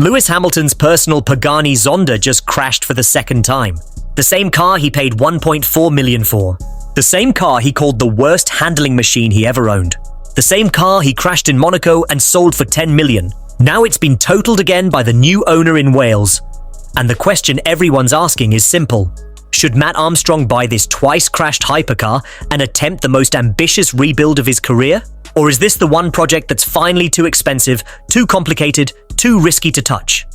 Lewis Hamilton's personal Pagani Zonda just crashed for the second time. The same car he paid $1.4 million for. The same car he called the worst handling machine he ever owned. The same car he crashed in Monaco and sold for $10 million. Now it's been totaled again by the new owner in Wales. And the question everyone's asking is simple. Should Matt Armstrong buy this twice-crashed hypercar and attempt the most ambitious rebuild of his career? Or is this the one project that's finally too expensive, too complicated, too risky to touch?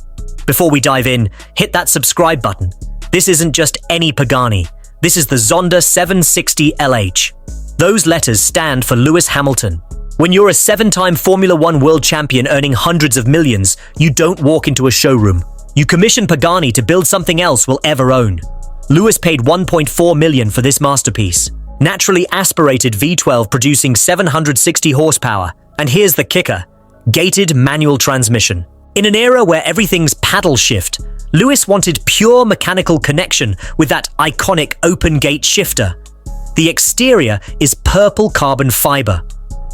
Before we dive in, hit that subscribe button. This isn't just any Pagani. This is the Zonda 760 LH. Those letters stand for Lewis Hamilton. When you're a 7-time Formula One world champion earning hundreds of millions, you don't walk into a showroom. You commission Pagani to build something else we'll ever own. Lewis paid $1.4 million for this masterpiece. Naturally aspirated V12 producing 760 horsepower. And here's the kicker. Gated manual transmission. In an era where everything's paddle shift, Lewis wanted pure mechanical connection with that iconic open gate shifter. The exterior is purple carbon fiber.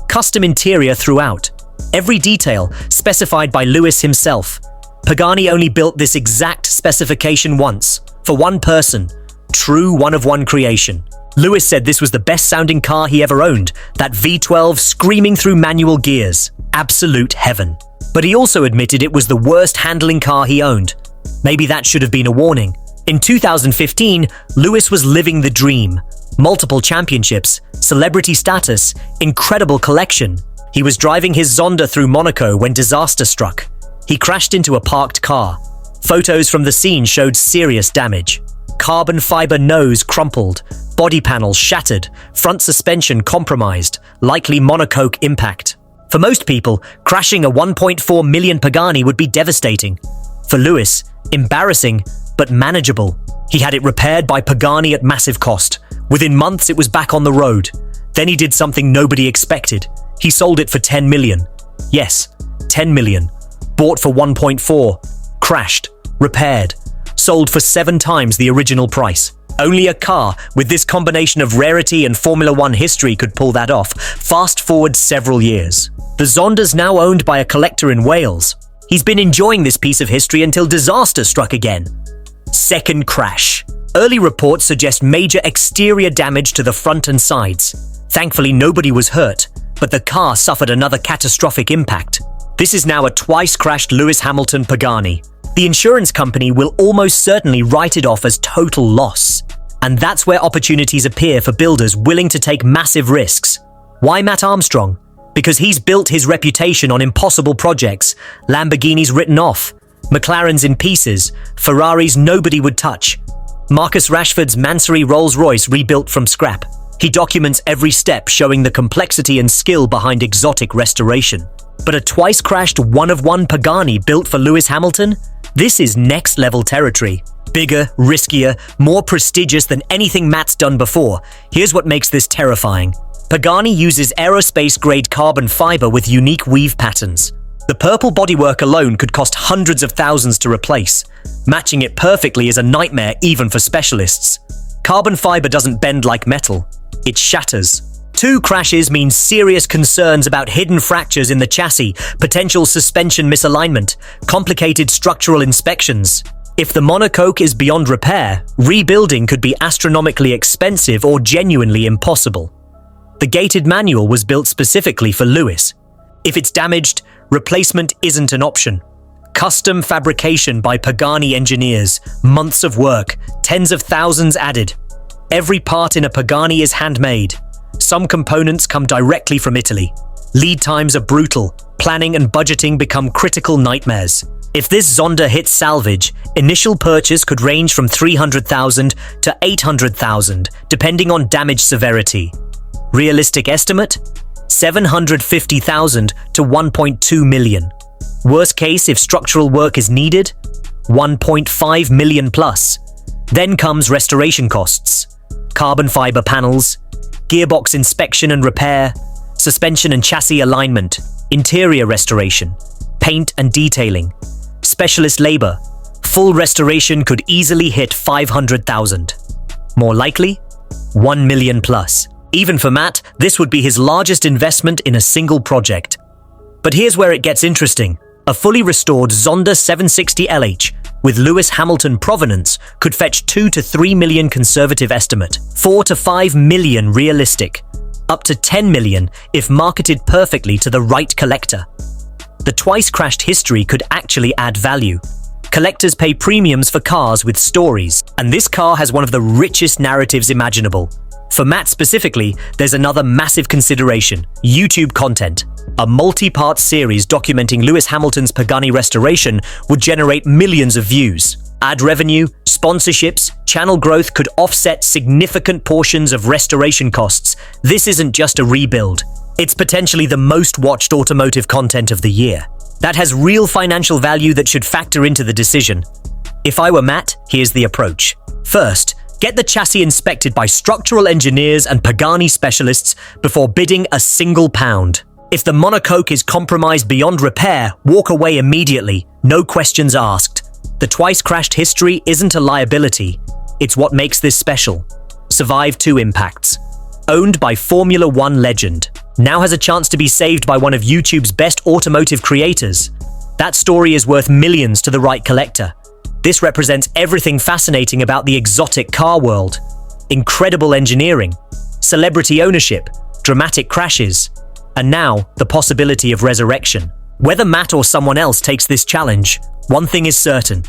Custom interior throughout. Every detail specified by Lewis himself. Pagani only built this exact specification once, for one person. True one-of-one creation. Lewis said this was the best-sounding car he ever owned, that V12 screaming through manual gears. Absolute heaven. But he also admitted it was the worst handling car he owned. Maybe that should have been a warning. In 2015, Lewis was living the dream. Multiple championships, celebrity status, incredible collection. He was driving his Zonda through Monaco when disaster struck. He crashed into a parked car. Photos from the scene showed serious damage. Carbon fiber nose crumpled, body panels shattered, front suspension compromised, likely monocoque impact. For most people, crashing a $1.4 million Pagani would be devastating. For Lewis, embarrassing, but manageable. He had it repaired by Pagani at massive cost. Within months, it was back on the road. Then he did something nobody expected. He sold it for $10 million. Yes, $10 million. Bought for 1.4, crashed, repaired, sold for 7 times the original price. Only a car with this combination of rarity and Formula One history could pull that off. Fast forward several years. The Zonda's now owned by a collector in Wales. He's been enjoying this piece of history until disaster struck again. Second crash. Early reports suggest major exterior damage to the front and sides. Thankfully, nobody was hurt, but the car suffered another catastrophic impact. This is now a twice-crashed Lewis Hamilton Pagani. The insurance company will almost certainly write it off as total loss. And that's where opportunities appear for builders willing to take massive risks. Why Matt Armstrong? Because he's built his reputation on impossible projects, Lamborghinis written off, McLarens in pieces, Ferraris nobody would touch. Marcus Rashford's Mansory Rolls-Royce rebuilt from scrap. He documents every step, showing the complexity and skill behind exotic restoration. But a twice-crashed one-of-one Pagani built for Lewis Hamilton? This is next-level territory. Bigger, riskier, more prestigious than anything Matt's done before. Here's what makes this terrifying. Pagani uses aerospace-grade carbon fiber with unique weave patterns. The purple bodywork alone could cost hundreds of thousands to replace. Matching it perfectly is a nightmare even for specialists. Carbon fiber doesn't bend like metal. It shatters. 2 crashes mean serious concerns about hidden fractures in the chassis, potential suspension misalignment, complicated structural inspections. If the monocoque is beyond repair, rebuilding could be astronomically expensive or genuinely impossible. The gatedmanual was built specifically for Lewis. If it's damaged, replacement isn't an option. Custom fabrication by Pagani engineers, months of work, tens of thousands added. Every part in a Pagani is handmade. Some components come directly from Italy. Lead times are brutal. Planning and budgeting become critical nightmares. If this Zonda hits salvage, initial purchase could range from $300,000 to $800,000, depending on damage severity. Realistic estimate? $750,000 to $1.2 million. Worst case, if structural work is needed, $1.5 million plus. Then comes restoration costs. Carbon fiber panels, gearbox inspection and repair, suspension and chassis alignment, interior restoration, paint and detailing, specialist labor. Full restoration could easily hit $500,000. More likely, $1 million plus. Even for Matt, this would be his largest investment in a single project. But here's where it gets interesting. A fully restored Zonda 760 LH with Lewis Hamilton provenance could fetch 2 to 3 million conservative estimate, 4 to 5 million realistic, up to 10 million if marketed perfectly to the right collector. The twice-crashed history could actually add value. Collectors pay premiums for cars with stories, and this car has one of the richest narratives imaginable. For Matt specifically, there's another massive consideration: YouTube content. A multi-part series documenting Lewis Hamilton's Pagani restoration would generate millions of views. Ad revenue, sponsorships, channel growth could offset significant portions of restoration costs. This isn't just a rebuild. It's potentially the most watched automotive content of the year. That has real financial value that should factor into the decision. If I were Matt, here's the approach. First, get the chassis inspected by structural engineers and Pagani specialists before bidding a single pound. If the monocoque is compromised beyond repair, walk away immediately, no questions asked. The twice-crashed history isn't a liability, it's what makes this special. Survived 2 impacts. Owned by Formula One legend, now has a chance to be saved by one of YouTube's best automotive creators. That story is worth millions to the right collector. This represents everything fascinating about the exotic car world. Incredible engineering, celebrity ownership, dramatic crashes, and now the possibility of resurrection. Whether Matt or someone else takes this challenge, one thing is certain: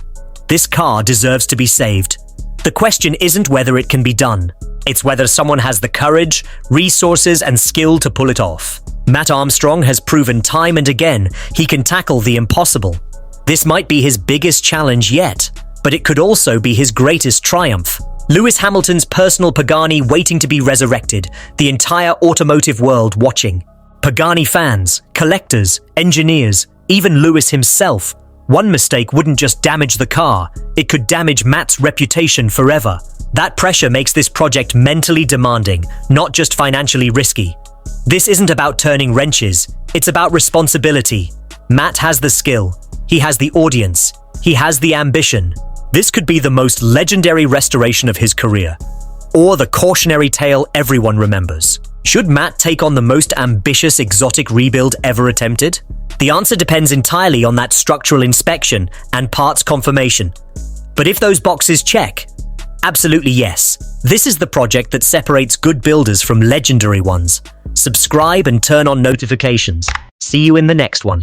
this car deserves to be saved. The question isn't whether it can be done, it's whether someone has the courage, resources, and skill to pull it off. Matt Armstrong has proven time and again he can tackle the impossible. This might be his biggest challenge yet, but it could also be his greatest triumph. Lewis Hamilton's personal Pagani waiting to be resurrected, the entire automotive world watching. Pagani fans, collectors, engineers, even Lewis himself. One mistake wouldn't just damage the car, it could damage Matt's reputation forever. That pressure makes this project mentally demanding, not just financially risky. This isn't about turning wrenches, it's about responsibility. Matt has the skill, he has the audience, he has the ambition. This could be the most legendary restoration of his career, or the cautionary tale everyone remembers. Should Matt take on the most ambitious exotic rebuild ever attempted? The answer depends entirely on that structural inspection and parts confirmation. But if those boxes check, absolutely yes. This is the project that separates good builders from legendary ones. Subscribe and turn on notifications. See you in the next one.